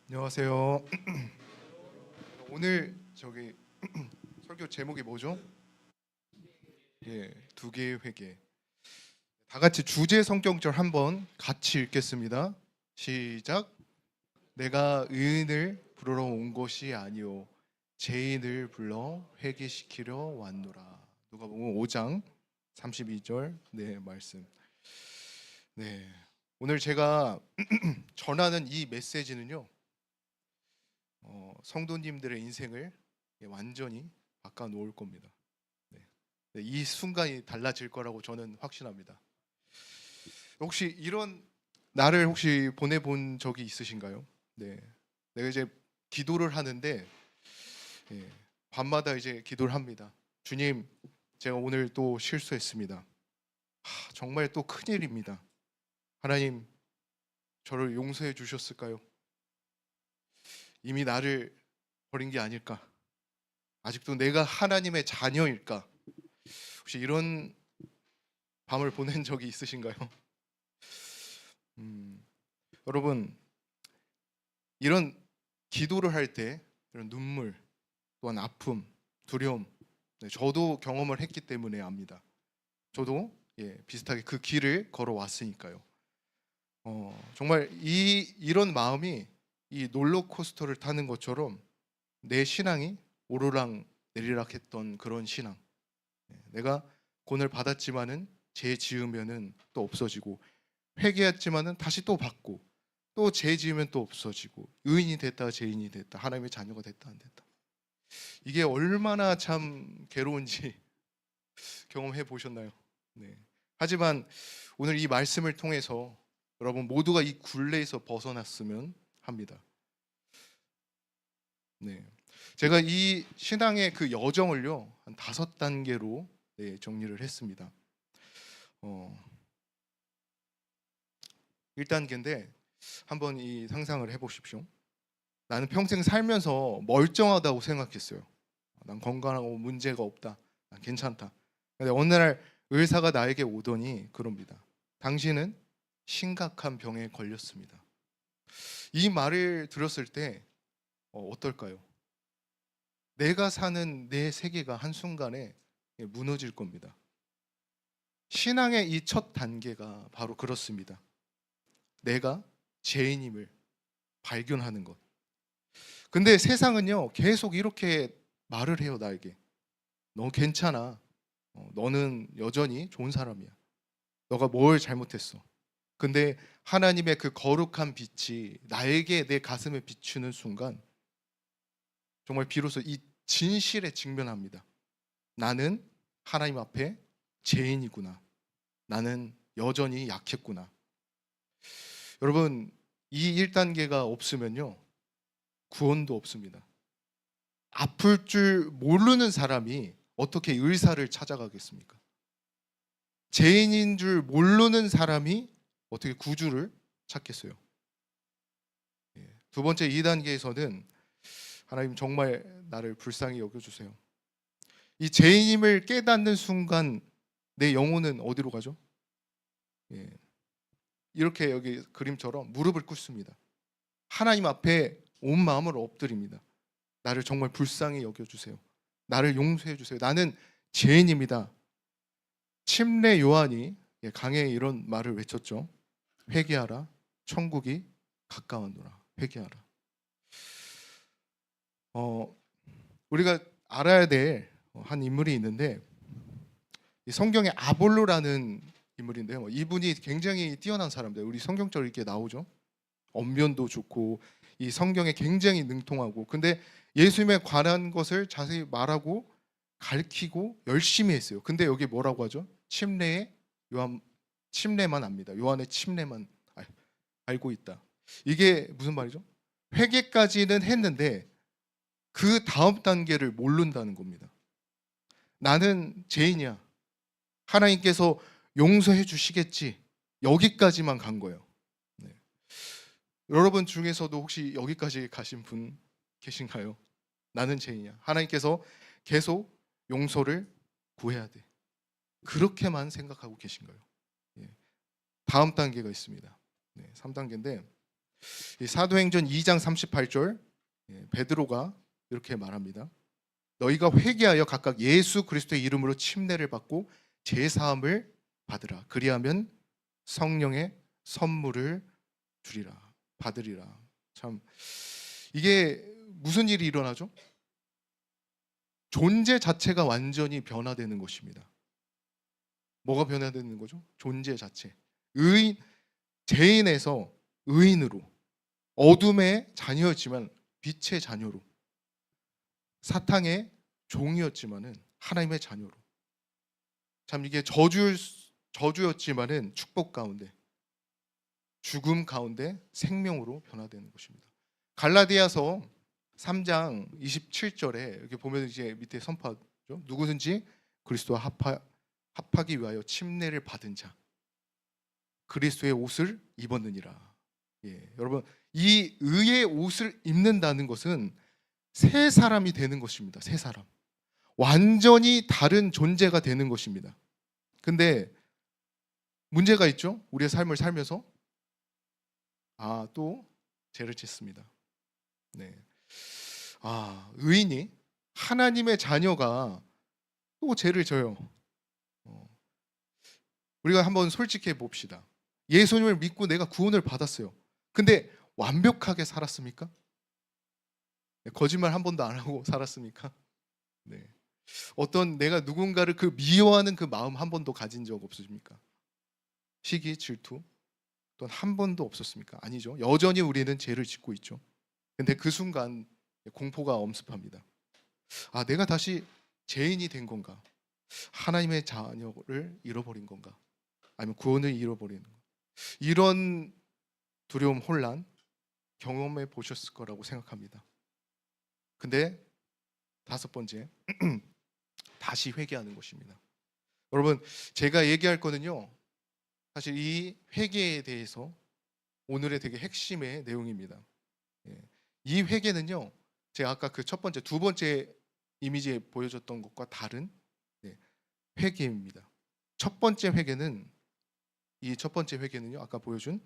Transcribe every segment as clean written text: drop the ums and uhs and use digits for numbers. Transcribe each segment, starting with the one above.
안녕하세요. 오늘 설교 제목이 뭐죠? 두 개의 회개. 다 같이 주제 성경절 한번 같이 읽겠습니다. 시작. 내가 의인을 부르러 온 것이 아니요 죄인을 불러 회개시키려 왔노라. 누가복음 5장 32절 말씀. 네. 오늘 제가 전하는 이 메시지는요. 성도님들의 인생을 완전히 바꿔 놓을 겁니다. 이 순간이 달라질 거라고 저는 확신합니다. 혹시 이런 나를 혹시 보내본 적이 있으신가요? 네, 내가 이제 기도를 하는데 밤마다 이제 기도를 합니다. 주님, 제가 오늘 또 실수했습니다. 정말 또 큰일입니다. 하나님, 저를 용서해 주셨을까요? 이미 나를 버린 게 아닐까? 아직도 내가 하나님의 자녀일까? 혹시 이런 밤을 보낸 적이 있으신가요? 여러분, 이런 기도를 할 때 이런 눈물, 또한 아픔, 두려움, 저도 경험을 했기 때문에 압니다. 저도 비슷하게 그 길을 걸어왔으니까요. 정말 이런 마음이 이 롤러코스터를 타는 것처럼 내 신앙이 오르락 내리락 했던 그런 신앙. 내가 구원을 받았지만은 죄 지으면은 또 없어지고, 회개했지만은 다시 또 받고, 또 죄 지으면 또 없어지고, 의인이 됐다 죄인이 됐다, 하나님의 자녀가 됐다 안 됐다. 이게 얼마나 참 괴로운지 경험해 보셨나요? 네. 하지만 오늘 이 말씀을 통해서 여러분 모두가 이 굴레에서 벗어났으면 합니다. 네. 제가 이 신앙의 그 여정을요 한 5단계로 정리를 했습니다. 1단계인데 한번 이 상상을 해보십시오. 나는 평생 살면서 멀쩡하다고 생각했어요. 난 건강하고 문제가 없다. 난 괜찮다. 근데 어느 날 의사가 나에게 오더니 그럽니다. 당신은 심각한 병에 걸렸습니다. 이 말을 들었을 때 어떨까요? 내가 사는 내 세계가 한순간에 무너질 겁니다. 신앙의 이 첫 단계가 바로 그렇습니다. 내가 죄인임을 발견하는 것. 근데 세상은요 계속 이렇게 말을 해요. 나에게 너 괜찮아. 너는 여전히 좋은 사람이야. 너가 뭘 잘못했어. 근데 하나님의 그 거룩한 빛이 나에게 내 가슴에 비추는 순간 정말 비로소 이 진실에 직면합니다. 나는 하나님 앞에 죄인이구나. 나는 여전히 약했구나. 여러분, 이 1단계가 없으면요 구원도 없습니다. 아플 줄 모르는 사람이 어떻게 의사를 찾아가겠습니까? 죄인인 줄 모르는 사람이 어떻게 구주를 찾겠어요? 두 번째 2단계에서는 하나님 정말 나를 불쌍히 여겨주세요. 이 죄인임을 깨닫는 순간 내 영혼은 어디로 가죠? 이렇게 여기 그림처럼 무릎을 꿇습니다. 하나님 앞에 온 마음을 엎드립니다. 나를 정말 불쌍히 여겨주세요. 나를 용서해 주세요. 나는 죄인입니다. 침례 요한이 강에 이런 말을 외쳤죠. 회개하라. 천국이 가까웠노라. 회개하라. 우리가 알아야 될 한 인물이 있는데 성경에 아볼로라는 인물인데요. 이분이 굉장히 뛰어난 사람들. 우리 성경적으로 이렇게 나오죠. 언변도 좋고 이 성경에 굉장히 능통하고, 근데 예수님에 관한 것을 자세히 말하고 가르치고 열심히 했어요. 근데 여기 뭐라고 하죠? 침례만 압니다. 요한의 침례만 알고 있다. 이게 무슨 말이죠? 회개까지는 했는데 그 다음 단계를 모른다는 겁니다. 나는 죄인이야. 하나님께서 용서해 주시겠지. 여기까지만 간 거예요. 네. 여러분 중에서도 혹시 여기까지 가신 분 계신가요? 나는 죄인이야. 하나님께서 계속 용서를 구해야 돼. 그렇게만 생각하고 계신가요? 다음 단계가 있습니다. 3단계인데 이 사도행전 2장 38절 베드로가 이렇게 말합니다. 너희가 회개하여 각각 예수 그리스도의 이름으로 침례를 받고 제사함을 받으라. 그리하면 성령의 선물을 받으리라. 참 이게 무슨 일이 일어나죠? 존재 자체가 완전히 변화되는 것입니다. 뭐가 변화되는 거죠? 존재 자체. 죄인에서 의인으로, 어둠의 자녀였지만 빛의 자녀로, 사탄의 종이었지만은 하나님의 자녀로. 참 이게 저주였지만은 축복 가운데, 죽음 가운데 생명으로 변화되는 것입니다. 갈라디아서 3장 27절에 이렇게 보면 이제 밑에 선포하죠. 누구든지 그리스도와 합하기 위하여 침례를 받은 자 그리스도의 옷을 입었느니라. 여러분, 이 의의 옷을 입는다는 것은 새 사람이 되는 것입니다. 새 사람. 완전히 다른 존재가 되는 것입니다. 근데 문제가 있죠. 우리의 삶을 살면서 또 죄를 짓습니다. 의인이, 하나님의 자녀가 또 죄를 져요. 우리가 한번 솔직해 봅시다. 예수님을 믿고 내가 구원을 받았어요. 근데 완벽하게 살았습니까? 거짓말 한 번도 안 하고 살았습니까? 어떤 내가 누군가를 미워하는 그 마음 한 번도 가진 적 없으십니까? 시기, 질투 또한 한 번도 없었습니까? 아니죠. 여전히 우리는 죄를 짓고 있죠. 근데 그 순간 공포가 엄습합니다. 내가 다시 죄인이 된 건가? 하나님의 자녀를 잃어버린 건가? 아니면 구원을 잃어버리는 건가? 이런 두려움, 혼란 경험해 보셨을 거라고 생각합니다. 근데 다섯 번째, 다시 회개하는 것입니다. 여러분, 제가 얘기할 거는요, 사실 이 회개에 대해서 오늘의 되게 핵심의 내용입니다. 이 회개는요, 제가 아까 그 첫 번째, 두 번째 이미지에 보여줬던 것과 다른 회개입니다. 첫 번째 회개는요, 아까 보여준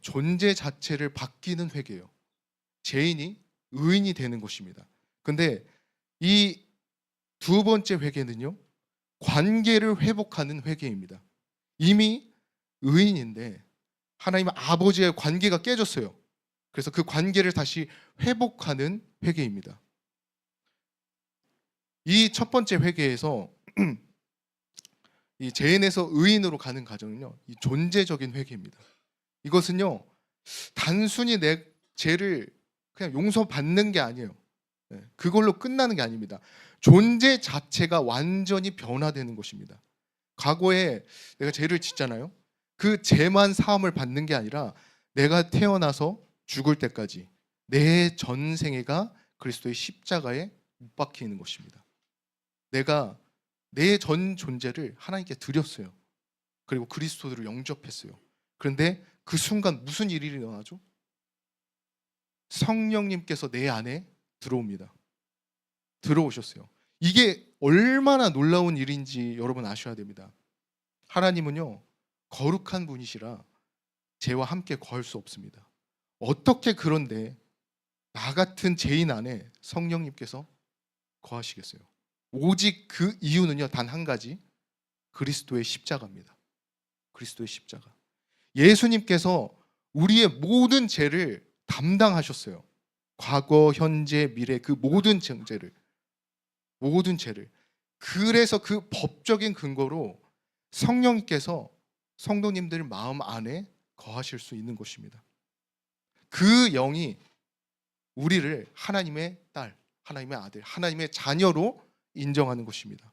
존재 자체를 바뀌는 회개예요. 죄인이 의인이 되는 것입니다. 근데 이 두 번째 회개는요, 관계를 회복하는 회개입니다. 이미 의인인데 하나님 아버지의 관계가 깨졌어요. 그래서 그 관계를 다시 회복하는 회개입니다. 이 첫 번째 회개에서 이 죄인에서 의인으로 가는 과정은요, 이 존재적인 회개입니다. 이것은요, 단순히 내 죄를 그냥 용서받는 게 아니에요. 그걸로 끝나는 게 아닙니다. 존재 자체가 완전히 변화되는 것입니다. 과거에 내가 죄를 짓잖아요. 그 죄만 사함을 받는 게 아니라 내가 태어나서 죽을 때까지 내 전생애가 그리스도의 십자가에 못 박히는 것입니다. 내가 내 전 존재를 하나님께 드렸어요. 그리고 그리스도를 영접했어요. 그런데 그 순간 무슨 일이 일어나죠? 성령님께서 내 안에 들어오셨어요. 이게 얼마나 놀라운 일인지 여러분 아셔야 됩니다. 하나님은요, 거룩한 분이시라 죄와 함께 거할 수 없습니다. 어떻게 그런데 나 같은 죄인 안에 성령님께서 거하시겠어요? 오직 그 이유는요, 단 한 가지, 그리스도의 십자가입니다. 그리스도의 십자가. 예수님께서 우리의 모든 죄를 담당하셨어요. 과거, 현재, 미래 그 모든 죄를. 그래서 그 법적인 근거로 성령님께서 성도님들 마음 안에 거하실 수 있는 것입니다. 그 영이 우리를 하나님의 딸, 하나님의 아들, 하나님의 자녀로 인정하는 것입니다.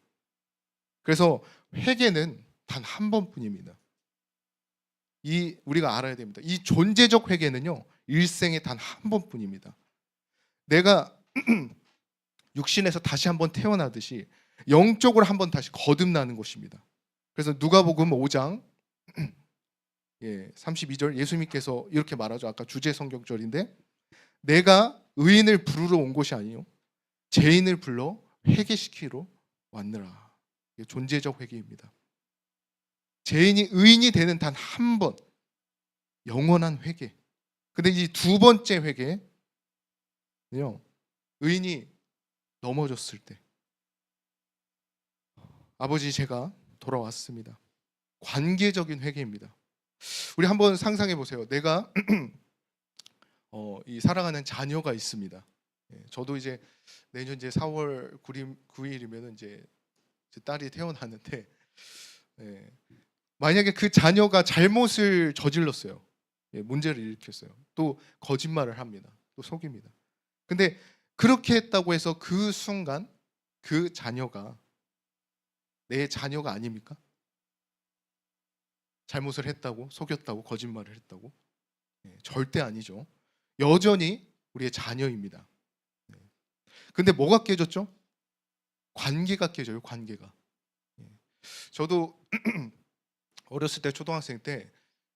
그래서 회개는 단 한 번뿐입니다. 우리가 알아야 됩니다. 이 존재적 회개는요, 일생에 단 한 번뿐입니다. 내가 육신에서 다시 한번 태어나듯이 영적으로 한번 다시 거듭나는 것입니다. 그래서 누가복음 5장 32절 예수님께서 이렇게 말하죠. 아까 주제 성경절인데, 내가 의인을 부르러 온 것이 아니요 죄인을 불러 회개시키러 왔느라. 이게 존재적 회개입니다. 죄인이 의인이 되는 단 한 번, 영원한 회개, 근데 이 두 번째 회개는요, 의인이 넘어졌을 때, 아버지 제가 돌아왔습니다. 관계적인 회개입니다. 우리 한번 상상해 보세요. 내가 이 사랑하는 자녀가 있습니다. 저도 이제 내년 이제 4월 9일이면 이제 제 딸이 태어나는데, 만약에 그 자녀가 잘못을 저질렀어요. 문제를 일으켰어요. 또 거짓말을 합니다. 또 속입니다. 근데 그렇게 했다고 해서 그 순간 그 자녀가 내 자녀가 아닙니까? 잘못을 했다고, 속였다고, 거짓말을 했다고? 절대 아니죠. 여전히 우리의 자녀입니다. 근데 뭐가 깨졌죠? 관계가 깨져요. 관계가. 저도 어렸을 때, 초등학생 때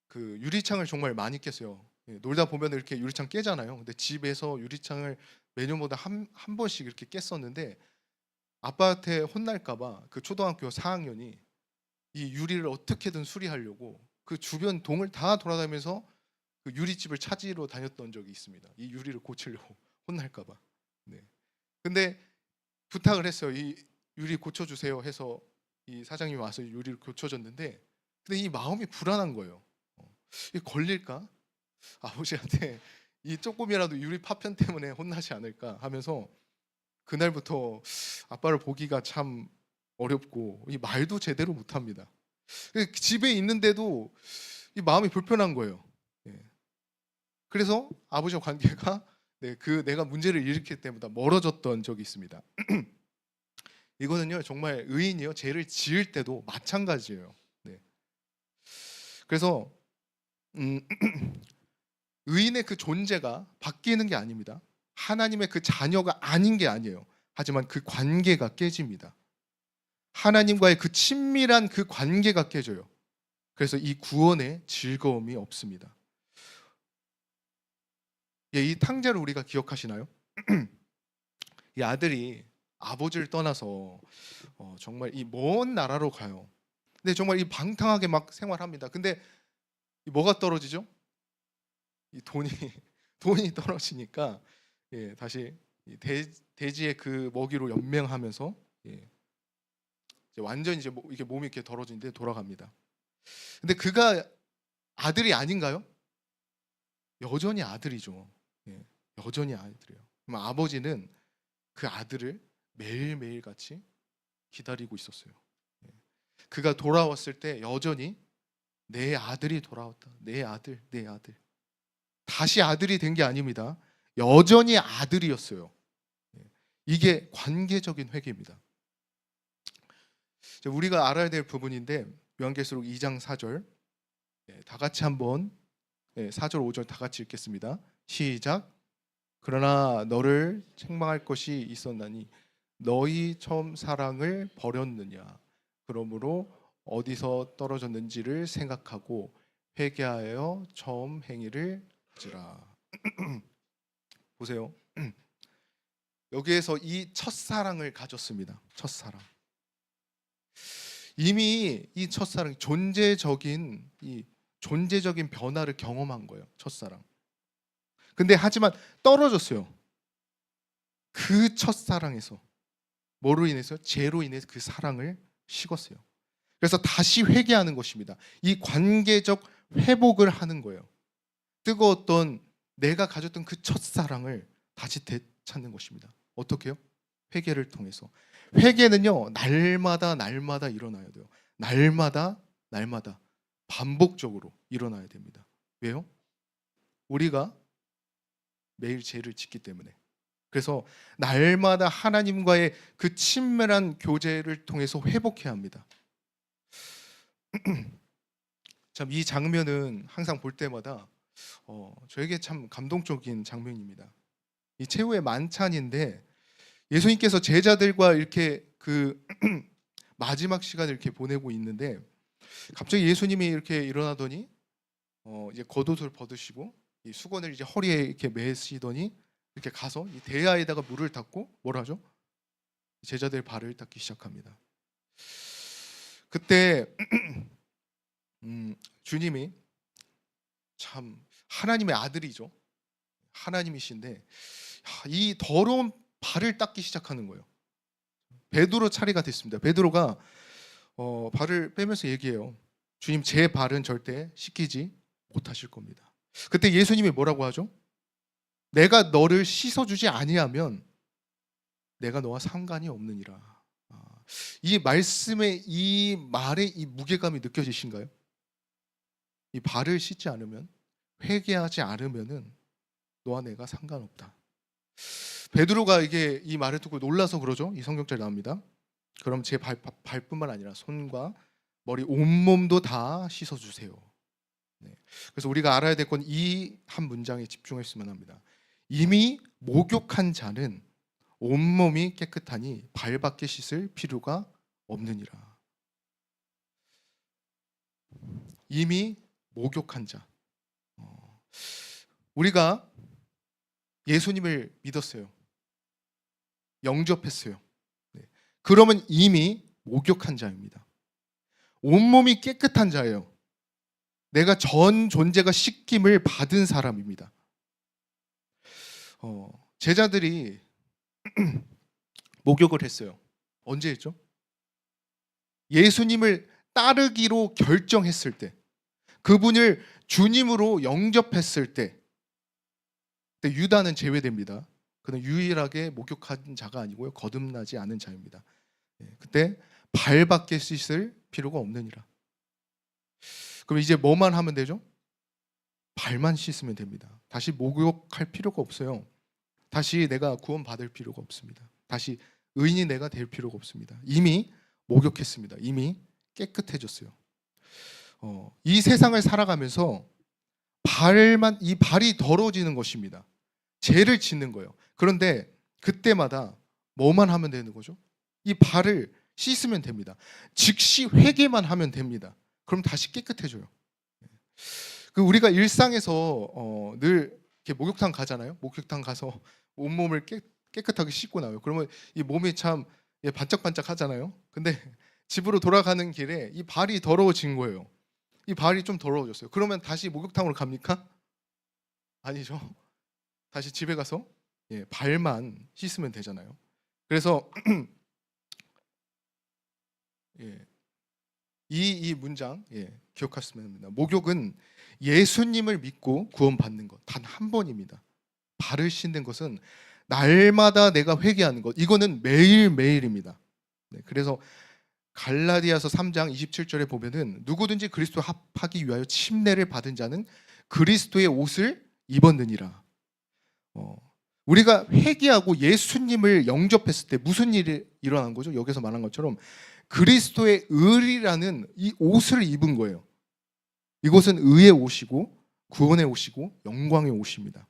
그 유리창을 정말 많이 깼어요. 놀다 보면 이렇게 유리창 깨잖아요. 근데 집에서 유리창을 매년마다 한 번씩 이렇게 깼었는데, 아빠한테 혼날까봐 그 초등학교 4학년이 이 유리를 어떻게든 수리하려고 그 주변 동을 다 돌아다니면서 그 유리집을 찾으러 다녔던 적이 있습니다. 이 유리를 고치려고 혼날까봐. 네. 근데 부탁을 했어요. 이 유리 고쳐주세요 해서 이 사장님이 와서 유리를 고쳐줬는데, 근데 이 마음이 불안한 거예요. 이게 걸릴까? 아버지한테 이 조금이라도 유리 파편 때문에 혼나지 않을까 하면서 그날부터 아빠를 보기가 참 어렵고, 이 말도 제대로 못합니다. 집에 있는데도 이 마음이 불편한 거예요. 그래서 아버지와 관계가 그 내가 문제를 일으킬 때보다 멀어졌던 적이 있습니다. 이거는요, 정말 의인이요, 죄를 지을 때도 마찬가지예요. 그래서 의인의 그 존재가 바뀌는 게 아닙니다. 하나님의 그 자녀가 아닌 게 아니에요. 하지만 그 관계가 깨집니다. 하나님과의 그 친밀한 그 관계가 깨져요. 그래서 이 구원에 즐거움이 없습니다. 이 탕자를 우리가 기억하시나요? 이 아들이 아버지를 떠나서 정말 이 먼 나라로 가요. 근데 정말 이 방탕하게 막 생활합니다. 근데 뭐가 떨어지죠? 이 돈이 돈이 떨어지니까 다시 돼지의 그 먹이로 연명하면서 이제 완전 이제 이게 몸이 이렇게 더러진데 돌아갑니다. 근데 그가 아들이 아닌가요? 여전히 아들이죠. 여전히 아들이에요. 그럼 아버지는 그 아들을 매일매일 같이 기다리고 있었어요. 그가 돌아왔을 때 여전히 내 아들이 돌아왔다. 내 아들, 내 아들. 다시 아들이 된 게 아닙니다. 여전히 아들이었어요. 이게 관계적인 회개입니다. 우리가 알아야 될 부분인데, 요한계시록 2장 4절 다 같이 한번 4절 5절 다 같이 읽겠습니다. 시작. 그러나 너를 책망할 것이 있었나니 너희 처음 사랑을 버렸느냐. 그러므로 어디서 떨어졌는지를 생각하고 회개하여 처음 행위를 하지라. 보세요. 여기에서 이 첫사랑을 가졌습니다. 첫사랑. 이미 이 첫사랑, 존재적인 변화를 경험한 거예요. 첫사랑. 근데 하지만 떨어졌어요. 그 첫사랑에서 뭐로 인해서? 죄로 인해서 그 사랑을 식었어요. 그래서 다시 회개하는 것입니다. 이 관계적 회복을 하는 거예요. 뜨거웠던 내가 가졌던 그 첫사랑을 다시 되찾는 것입니다. 어떻게요? 회개를 통해서. 회개는요, 날마다 일어나야 돼요. 날마다 반복적으로 일어나야 됩니다. 왜요? 우리가 매일 죄를 짓기 때문에. 그래서 날마다 하나님과의 그 친밀한 교제를 통해서 회복해야 합니다. 참 이 장면은 항상 볼 때마다 저에게 참 감동적인 장면입니다. 이 최후의 만찬인데 예수님께서 제자들과 이렇게 그 마지막 시간을 이렇게 보내고 있는데, 갑자기 예수님이 이렇게 일어나더니 이제 겉옷을 벗으시고 이 수건을 이제 허리에 이렇게 매시더니 이렇게 가서 이 대야에다가 물을 닦고 뭘 하죠? 제자들 발을 닦기 시작합니다. 그때 주님이 참 하나님의 아들이죠. 하나님이신데 이 더러운 발을 닦기 시작하는 거예요. 베드로 차례가 됐습니다. 베드로가 발을 빼면서 얘기해요. 주님, 제 발은 절대 씻기지 못하실 겁니다. 그때 예수님이 뭐라고 하죠? 내가 너를 씻어주지 아니하면 내가 너와 상관이 없느니라. 이 말씀의 이 말의 이 무게감이 느껴지신가요? 이 발을 씻지 않으면, 회개하지 않으면은 너와 내가 상관없다. 베드로가 이게 이 말을 듣고 놀라서 그러죠. 이 성경절에 나옵니다. 그럼 제 발뿐만 아니라 손과 머리 온몸도 다 씻어주세요. 네. 그래서 우리가 알아야 될 건 이 한 문장에 집중했으면 합니다. 이미 목욕한 자는 온몸이 깨끗하니 발밖에 씻을 필요가 없느니라. 이미 목욕한 자. 우리가 예수님을 믿었어요. 영접했어요. 네. 그러면 이미 목욕한 자입니다. 온몸이 깨끗한 자예요. 내가 전 존재가 씻김을 받은 사람입니다. 제자들이 목욕을 했어요. 언제 했죠? 예수님을 따르기로 결정했을 때, 그분을 주님으로 영접했을 때, 그때 유다는 제외됩니다. 그는 유일하게 목욕한 자가 아니고요, 거듭나지 않은 자입니다. 그때 발밖에 씻을 필요가 없느니라. 그럼 이제 뭐만 하면 되죠? 발만 씻으면 됩니다. 다시 목욕할 필요가 없어요. 다시 내가 구원받을 필요가 없습니다. 다시 의인이 내가 될 필요가 없습니다. 이미 목욕했습니다. 이미 깨끗해졌어요. 이 세상을 살아가면서 이 발이 더러워지는 것입니다. 죄를 짓는 거예요. 그런데 그때마다 뭐만 하면 되는 거죠? 이 발을 씻으면 됩니다. 즉시 회개만 하면 됩니다. 그럼 다시 깨끗해져요. 우리가 일상에서 늘 이렇게 목욕탕 가잖아요. 목욕탕 가서 온몸을 깨끗하게 씻고 나와요. 그러면 이 몸이 참 반짝반짝 하잖아요. 근데 집으로 돌아가는 길에 이 발이 더러워진 거예요. 이 발이 좀 더러워졌어요. 그러면 다시 목욕탕으로 갑니까? 아니죠. 다시 집에 가서 발만 씻으면 되잖아요. 그래서 이 문장 기억하시면 됩니다. 목욕은 예수님을 믿고 구원받는 것 단 한 번입니다. 발을 씻는 것은 날마다 내가 회개하는 것, 이거는 매일매일입니다. 그래서 갈라디아서 3장 27절에 보면은 누구든지 그리스도 합하기 위하여 침례를 받은 자는 그리스도의 옷을 입었느니라. 우리가 회개하고 예수님을 영접했을 때 무슨 일이 일어난 거죠? 여기서 말한 것처럼 그리스도의 의리라는 이 옷을 입은 거예요. 이것은 의의 옷이고 구원의 옷이고 영광의 옷입니다.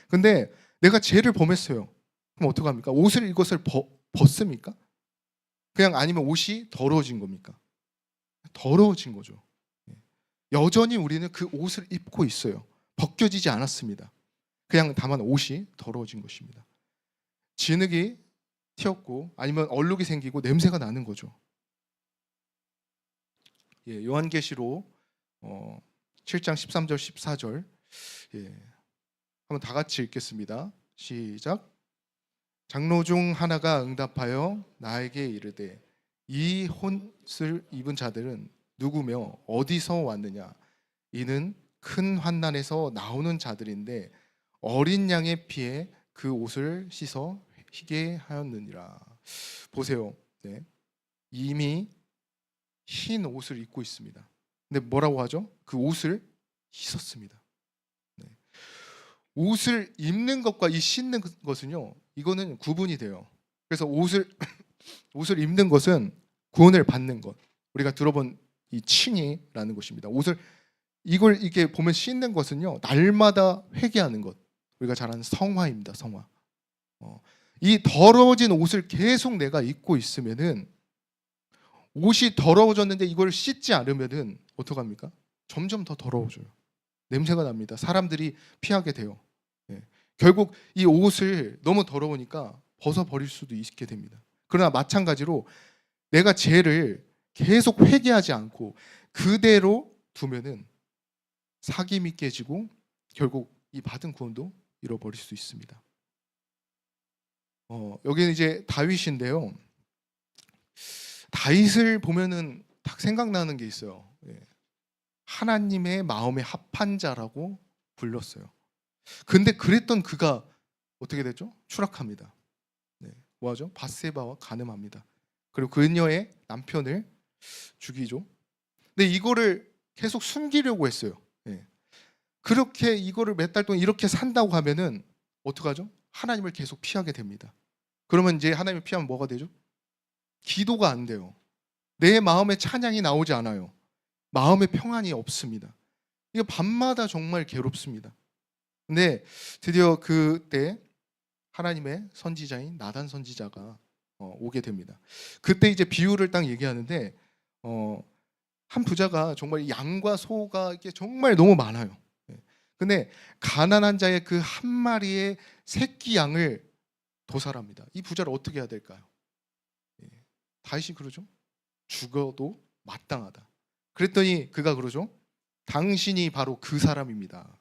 근데 내가 죄를 범했어요. 그럼 어떡합니까? 이것을 벗습니까? 그냥 아니면 옷이 더러워진 겁니까? 더러워진 거죠. 여전히 우리는 그 옷을 입고 있어요. 벗겨지지 않았습니다. 그냥 다만 옷이 더러워진 것입니다. 진흙이 튀었고 아니면 얼룩이 생기고 냄새가 나는 거죠. 요한계시록 7장 13절 14절 한번 다 같이 읽겠습니다. 시작. 장로 중 하나가 응답하여 나에게 이르되 이 옷을 입은 자들은 누구며 어디서 왔느냐? 이는 큰 환난에서 나오는 자들인데 어린 양의 피에 그 옷을 씻어 희게 하였느니라. 보세요. 이미 흰 옷을 입고 있습니다. 근데 뭐라고 하죠? 그 옷을 씻었습니다. 옷을 입는 것과 이 씻는 것은요, 이거는 구분이 돼요. 그래서 옷을 입는 것은 구원을 받는 것. 우리가 들어본 이 칭의라는 것입니다. 이걸 이렇게 보면 씻는 것은요, 날마다 회개하는 것. 우리가 잘 아는 성화입니다. 성화. 이 더러워진 옷을 계속 내가 입고 있으면은 옷이 더러워졌는데 이걸 씻지 않으면은 어떡합니까? 점점 더 더러워져요. 냄새가 납니다. 사람들이 피하게 돼요. 결국 이 옷을 너무 더러우니까 벗어버릴 수도 있게 됩니다. 그러나 마찬가지로 내가 죄를 계속 회개하지 않고 그대로 두면은 사귐이 깨지고 결국 이 받은 구원도 잃어버릴 수 있습니다. 여기는 이제 다윗인데요. 다윗을 보면은 딱 생각나는 게 있어요. 예. 하나님의 마음에 합한 자라고 불렀어요. 근데 그랬던 그가 어떻게 되죠? 추락합니다. 네. 뭐하죠? 밧세바와 간음합니다. 그리고 그녀의 남편을 죽이죠. 근데 이거를 계속 숨기려고 했어요. 예. 그렇게 이거를 몇 달 동안 이렇게 산다고 하면은 어떡하죠? 하나님을 계속 피하게 됩니다. 그러면 이제 하나님을 피하면 뭐가 되죠? 기도가 안 돼요. 내 마음에 찬양이 나오지 않아요. 마음에 평안이 없습니다. 이게 밤마다 정말 괴롭습니다. 근데 드디어 그때 하나님의 선지자인 나단 선지자가 오게 됩니다. 그때 이제 비유를 딱 얘기하는데 한 부자가 정말 양과 소가 이게 정말 너무 많아요. 예. 근데 가난한 자의 그 한 마리의 새끼 양을 도살합니다. 이 부자를 어떻게 해야 될까요? 예. 다윗이 그러죠. 죽어도 마땅하다. 그랬더니 그가 그러죠. 당신이 바로 그 사람입니다.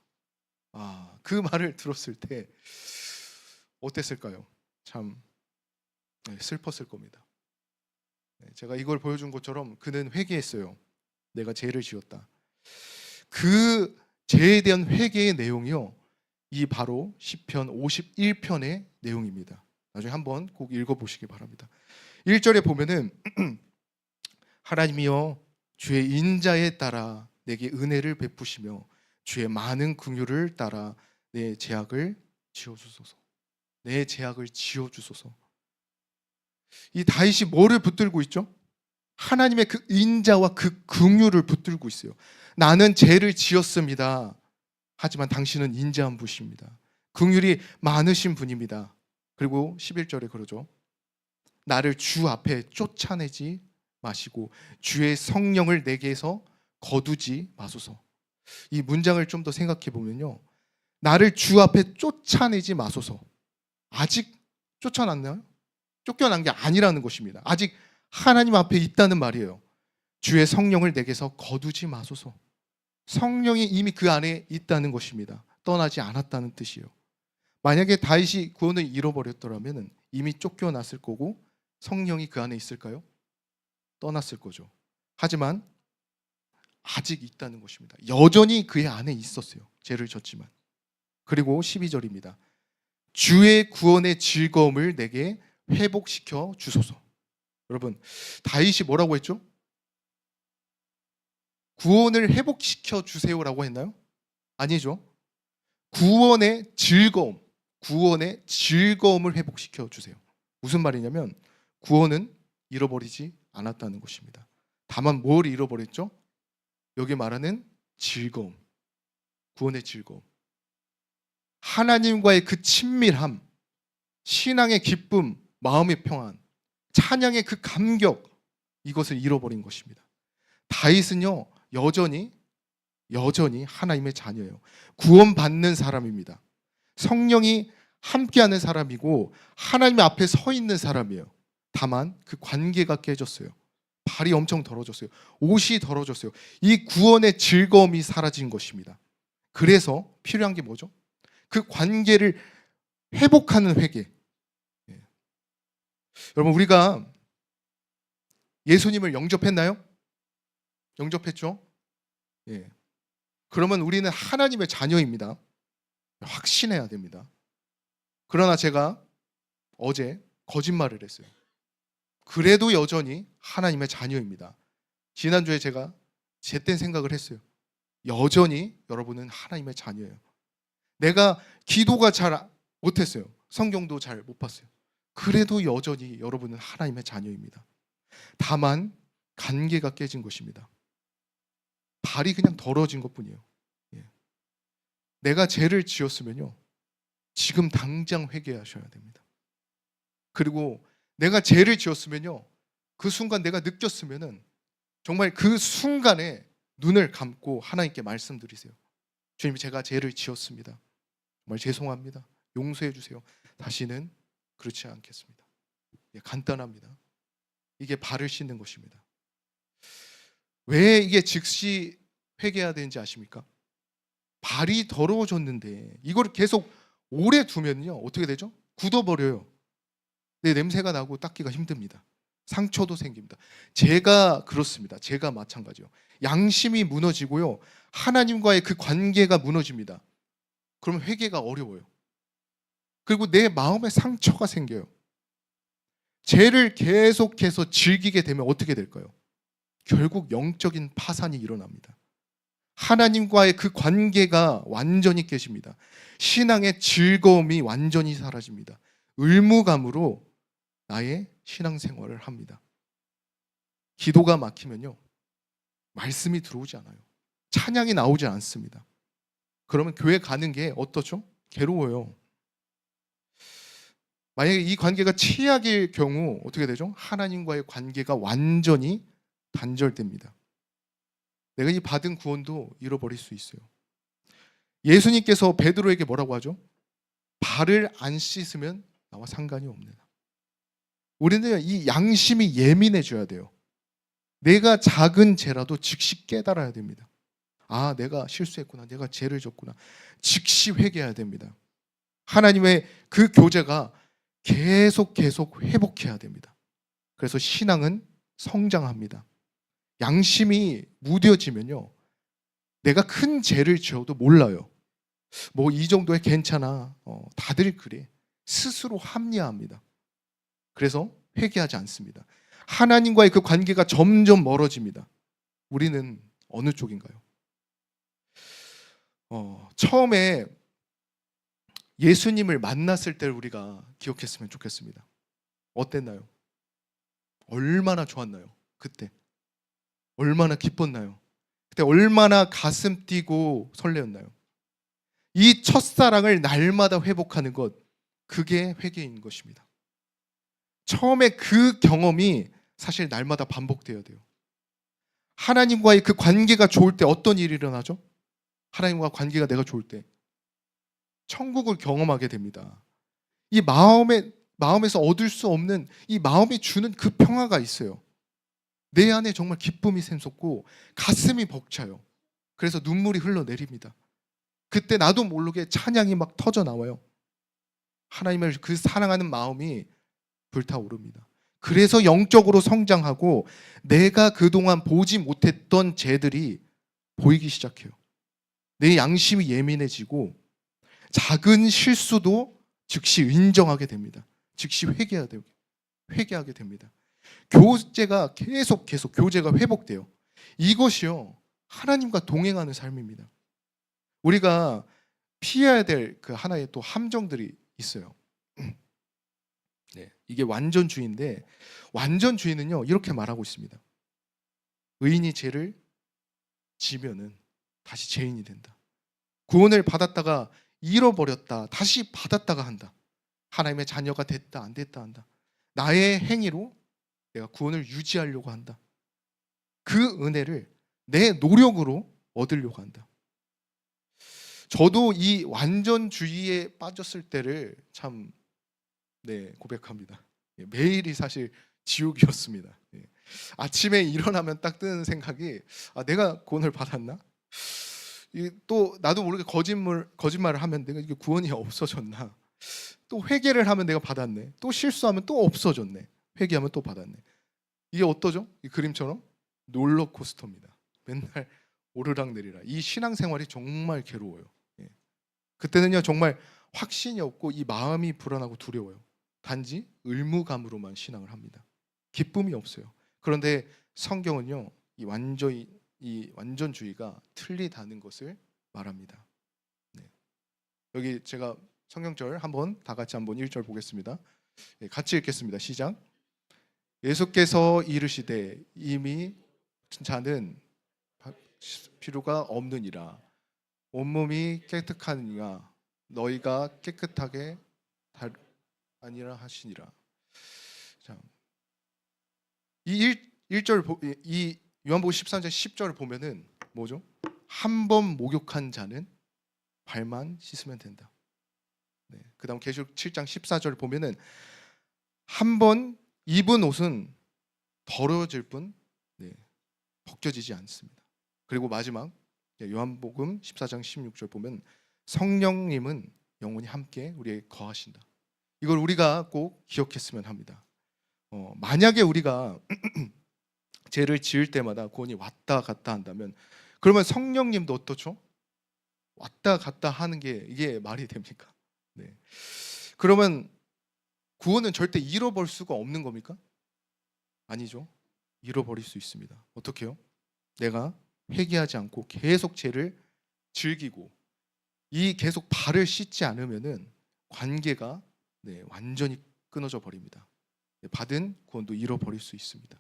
그 말을 들었을 때 어땠을까요? 참 슬펐을 겁니다. 제가 이걸 보여준 것처럼 그는 회개했어요. 내가 죄를 지었다. 그 죄에 대한 회개의 내용이요. 이 바로 시편 51편의 내용입니다. 나중에 한번 꼭 읽어보시기 바랍니다. 1절에 보면은 하나님이여 주의 인자에 따라 내게 은혜를 베푸시며 주의 많은 긍휼을 따라 내 죄악을 지어주소서. 내 죄악을 지어주소서. 이 다윗이 뭐를 붙들고 있죠? 하나님의 그 인자와 그 긍휼을 붙들고 있어요. 나는 죄를 지었습니다. 하지만 당신은 인자한 분이십니다. 긍휼이 많으신 분입니다. 그리고 11절에 그러죠. 나를 주 앞에 쫓아내지 마시고 주의 성령을 내게서 거두지 마소서. 이 문장을 좀 더 생각해 보면요. 나를 주 앞에 쫓아내지 마소서. 아직 쫓아났나요? 쫓겨난 게 아니라는 것입니다. 아직 하나님 앞에 있다는 말이에요. 주의 성령을 내게서 거두지 마소서. 성령이 이미 그 안에 있다는 것입니다. 떠나지 않았다는 뜻이에요. 만약에 다윗이 구원을 잃어버렸더라면 이미 쫓겨났을 거고 성령이 그 안에 있을까요? 떠났을 거죠. 하지만 아직 있다는 것입니다. 여전히 그의 안에 있었어요. 죄를 졌지만. 그리고 12절입니다. 주의 구원의 즐거움을 내게 회복시켜 주소서. 여러분, 다윗이 뭐라고 했죠? 구원을 회복시켜 주세요라고 했나요? 아니죠. 구원의 즐거움을 회복시켜 주세요. 무슨 말이냐면 구원은 잃어버리지 않았다는 것입니다. 다만 뭘 잃어버렸죠? 여기 말하는 즐거움, 구원의 즐거움. 하나님과의 그 친밀함, 신앙의 기쁨, 마음의 평안, 찬양의 그 감격, 이것을 잃어버린 것입니다. 다윗은요, 여전히 하나님의 자녀예요. 구원받는 사람입니다. 성령이 함께하는 사람이고 하나님 앞에 서 있는 사람이에요. 다만 그 관계가 깨졌어요. 발이 엄청 더러졌어요. 옷이 더러졌어요. 이 구원의 즐거움이 사라진 것입니다. 그래서 필요한 게 뭐죠? 그 관계를 회복하는 회개. 여러분, 우리가 예수님을 영접했나요? 영접했죠? 예. 그러면 우리는 하나님의 자녀입니다. 확신해야 됩니다. 그러나 제가 어제 거짓말을 했어요. 그래도 여전히 하나님의 자녀입니다. 지난주에 제가 제땐 생각을 했어요. 여전히 여러분은 하나님의 자녀예요. 내가 기도가 잘 못했어요. 성경도 잘 못 봤어요. 그래도 여전히 여러분은 하나님의 자녀입니다. 다만 관계가 깨진 것입니다. 발이 그냥 더러워진 것뿐이에요. 내가 죄를 지었으면요, 지금 당장 회개하셔야 됩니다. 그리고 내가 죄를 지었으면요, 그 순간 내가 느꼈으면은 정말 그 순간에 눈을 감고 하나님께 말씀드리세요. 주님, 제가 죄를 지었습니다. 정말 죄송합니다. 용서해 주세요. 다시는 그렇지 않겠습니다. 간단합니다. 이게 발을 씻는 것입니다. 왜 이게 즉시 회개해야 되는지 아십니까? 발이 더러워졌는데 이걸 계속 오래 두면요 어떻게 되죠? 굳어버려요. 내 냄새가 나고 닦기가 힘듭니다. 상처도 생깁니다. 제가 그렇습니다. 제가 마찬가지요. 양심이 무너지고요. 하나님과의 그 관계가 무너집니다. 그러면 회개가 어려워요. 그리고 내 마음에 상처가 생겨요. 죄를 계속해서 즐기게 되면 어떻게 될까요? 결국 영적인 파산이 일어납니다. 하나님과의 그 관계가 완전히 깨집니다. 신앙의 즐거움이 완전히 사라집니다. 의무감으로 나의 신앙생활을 합니다. 기도가 막히면요 말씀이 들어오지 않아요. 찬양이 나오지 않습니다. 그러면 교회 가는 게 어떠죠? 괴로워요. 만약에 이 관계가 최악일 경우 어떻게 되죠? 하나님과의 관계가 완전히 단절됩니다. 내가 이 받은 구원도 잃어버릴 수 있어요. 예수님께서 베드로에게 뭐라고 하죠? 발을 안 씻으면 나와 상관이 없느냐. 우리는 이 양심이 예민해져야 돼요. 내가 작은 죄라도 즉시 깨달아야 됩니다. 아, 내가 실수했구나. 내가 죄를 졌구나. 즉시 회개해야 됩니다. 하나님의 그 교제가 계속 회복해야 됩니다. 그래서 신앙은 성장합니다. 양심이 무뎌지면요 내가 큰 죄를 지어도 몰라요. 뭐 이 정도에 괜찮아. 다들 그래. 스스로 합리화합니다. 그래서 회개하지 않습니다. 하나님과의 그 관계가 점점 멀어집니다. 우리는 어느 쪽인가요? 처음에 예수님을 만났을 때를 우리가 기억했으면 좋겠습니다. 어땠나요? 얼마나 좋았나요? 그때 얼마나 기뻤나요? 그때 얼마나 가슴 뛰고 설레었나요? 이 첫사랑을 날마다 회복하는 것, 그게 회개인 것입니다. 처음에 그 경험이 사실 날마다 반복되어야 돼요. 하나님과의 그 관계가 좋을 때 어떤 일이 일어나죠? 하나님과 관계가 내가 좋을 때 천국을 경험하게 됩니다. 이 마음에서 얻을 수 없는 이 마음이 주는 그 평화가 있어요. 내 안에 정말 기쁨이 샘솟고 가슴이 벅차요. 그래서 눈물이 흘러내립니다. 그때 나도 모르게 찬양이 막 터져 나와요. 하나님을 그 사랑하는 마음이 불타오릅니다. 그래서 영적으로 성장하고 내가 그동안 보지 못했던 죄들이 보이기 시작해요. 내 양심이 예민해지고 작은 실수도 즉시 인정하게 됩니다. 즉시 회개하게 됩니다. 교제가 계속 교제가 회복돼요. 이것이요 하나님과 동행하는 삶입니다. 우리가 피해야 될 그 하나의 또 함정들이 있어요. 네, 이게 완전주의인데 완전주의는요 이렇게 말하고 있습니다. 의인이 죄를 지면은 다시 죄인이 된다. 구원을 받았다가 잃어버렸다. 다시 받았다가 한다. 하나님의 자녀가 됐다 안 됐다 한다. 나의 행위로 내가 구원을 유지하려고 한다. 그 은혜를 내 노력으로 얻으려고 한다. 저도 이 완전주의에 빠졌을 때를 참 고백합니다. 매일이 사실 지옥이었습니다. 아침에 일어나면 딱 드는 생각이 내가 구원을 받았나? 또 나도 모르게 거짓말을 하면 내가 이게 구원이 없어졌나? 또 회개를 하면 내가 받았네. 또 실수하면 또 없어졌네. 회개하면 또 받았네. 이게 어떠죠? 이 그림처럼 롤러코스터입니다. 맨날 오르락내리락. 이 신앙생활이 정말 괴로워요. 그때는요 정말 확신이 없고 이 마음이 불안하고 두려워요. 단지 의무감으로만 신앙을 합니다. 기쁨이 없어요. 그런데 성경은요 이 완전주의가 틀리다는 것을 말합니다. 여기 제가 성경절 한번 다 같이 한번 1절 보겠습니다. 같이 읽겠습니다. 시작. 예수께서 이르시되 이미 자는 필요가 없느니라. 온몸이 깨끗하니라. 너희가 깨끗하게 아니라 하시니라. 자, 이 1절 이 요한복음 13장 10절을 보면은 뭐죠? 한 번 목욕한 자는 발만 씻으면 된다. 그다음 계시록 7장 14절을 보면은 한 번 입은 옷은 더러워질 뿐 벗겨지지 않습니다. 그리고 마지막 요한복음 14장 16절 보면 성령님은 영원히 함께 우리에게 거하신다. 이걸 우리가 꼭 기억했으면 합니다. 만약에 우리가 죄를 지을 때마다 구원이 왔다 갔다 한다면 그러면 성령님도 어떻죠? 왔다 갔다 하는 게 이게 말이 됩니까? 네. 그러면 구원은 절대 잃어버릴 수가 없는 겁니까? 아니죠. 잃어버릴 수 있습니다. 어떻게요? 내가 회개하지 않고 계속 죄를 즐기고 이 계속 발을 씻지 않으면은 관계가 완전히 끊어져 버립니다. 받은 구원도 잃어버릴 수 있습니다.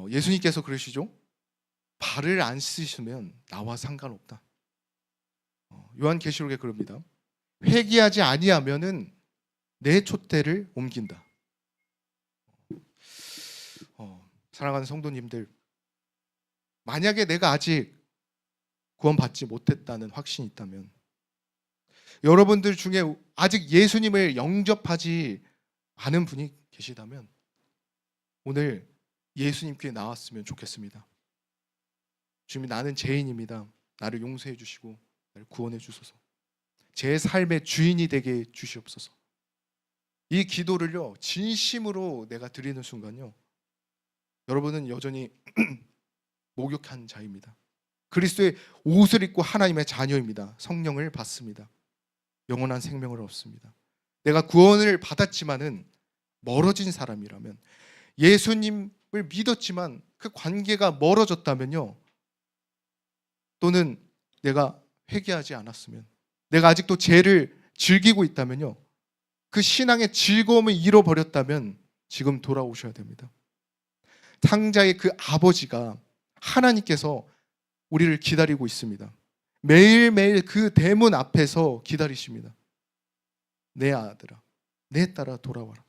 예수님께서 그러시죠. 발을 안 씻으면 나와 상관없다. 요한계시록에 그럽니다. 회개하지 아니하면은 내 촛대를 옮긴다. 사랑하는 성도님들, 만약에 내가 아직 구원받지 못했다는 확신이 있다면, 여러분들 중에 아직 예수님을 영접하지 않은 분이 계시다면 오늘 예수님께 나왔으면 좋겠습니다. 주님, 나는 죄인입니다. 나를 용서해 주시고 나를 구원해 주소서. 제 삶의 주인이 되게 주시옵소서. 이 기도를요 진심으로 내가 드리는 순간요, 여러분은 여전히 목욕한 자입니다. 그리스도의 옷을 입고 하나님의 자녀입니다. 성령을 받습니다. 영원한 생명을 얻습니다. 내가 구원을 받았지만은 멀어진 사람이라면, 예수님을 믿었지만 그 관계가 멀어졌다면요, 또는 내가 회개하지 않았으면, 내가 아직도 죄를 즐기고 있다면요, 그 신앙의 즐거움을 잃어버렸다면 지금 돌아오셔야 됩니다. 상자의 그 아버지가, 하나님께서 우리를 기다리고 있습니다. 매일매일 그 대문 앞에서 기다리십니다. 내 아들아, 내 딸아 돌아와라.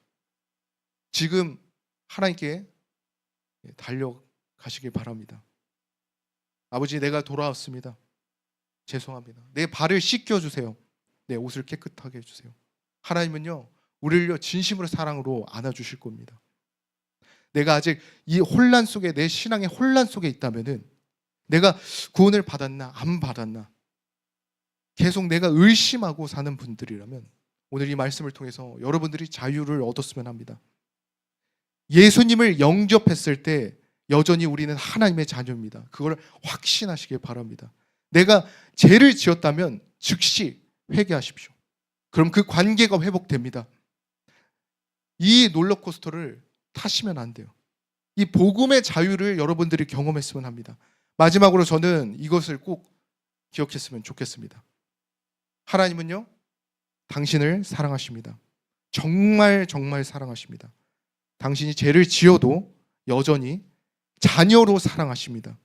지금 하나님께 달려가시길 바랍니다. 아버지, 내가 돌아왔습니다. 죄송합니다. 내 발을 씻겨주세요. 내 옷을 깨끗하게 해주세요. 하나님은요, 우리를 진심으로 사랑으로 안아주실 겁니다. 내가 아직 이 혼란 속에, 내 신앙의 혼란 속에 있다면은, 내가 구원을 받았나 안 받았나 계속 내가 의심하고 사는 분들이라면, 오늘 이 말씀을 통해서 여러분들이 자유를 얻었으면 합니다. 예수님을 영접했을 때 여전히 우리는 하나님의 자녀입니다. 그걸 확신하시길 바랍니다. 내가 죄를 지었다면 즉시 회개하십시오. 그럼 그 관계가 회복됩니다. 이 롤러코스터를 타시면 안 돼요. 이 복음의 자유를 여러분들이 경험했으면 합니다. 마지막으로 저는 이것을 꼭 기억했으면 좋겠습니다. 하나님은요, 당신을 사랑하십니다. 정말 정말 사랑하십니다. 당신이 죄를 지어도 여전히 자녀로 사랑하십니다.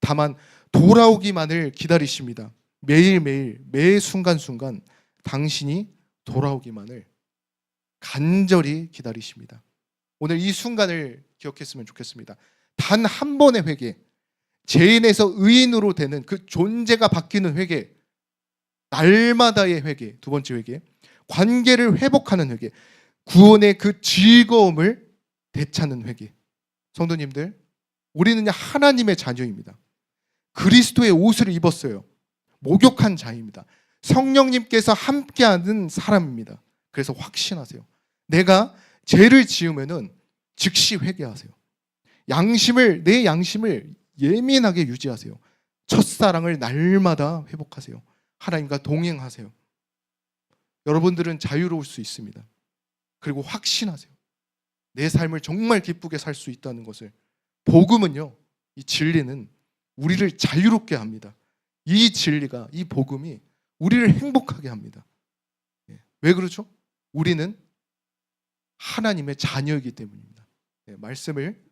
다만 돌아오기만을 기다리십니다. 매일매일 매 순간순간 당신이 돌아오기만을 간절히 기다리십니다. 오늘 이 순간을 기억했으면 좋겠습니다. 단 한 번의 회개, 죄인에서 의인으로 되는 그 존재가 바뀌는 회개, 날마다의 회개, 두 번째 회개, 관계를 회복하는 회개, 구원의 그 즐거움을 되찾는 회개. 성도님들, 우리는 하나님의 자녀입니다. 그리스도의 옷을 입었어요. 목욕한 자입니다. 성령님께서 함께하는 사람입니다. 그래서 확신하세요. 내가 죄를 지으면은 즉시 회개하세요. 내 양심을 예민하게 유지하세요. 첫사랑을 날마다 회복하세요. 하나님과 동행하세요. 여러분들은 자유로울 수 있습니다. 그리고 확신하세요. 내 삶을 정말 기쁘게 살 수 있다는 것을. 복음은요, 이 진리는 우리를 자유롭게 합니다. 이 진리가, 이 복음이 우리를 행복하게 합니다. 왜 그렇죠? 우리는 하나님의 자녀이기 때문입니다. 말씀을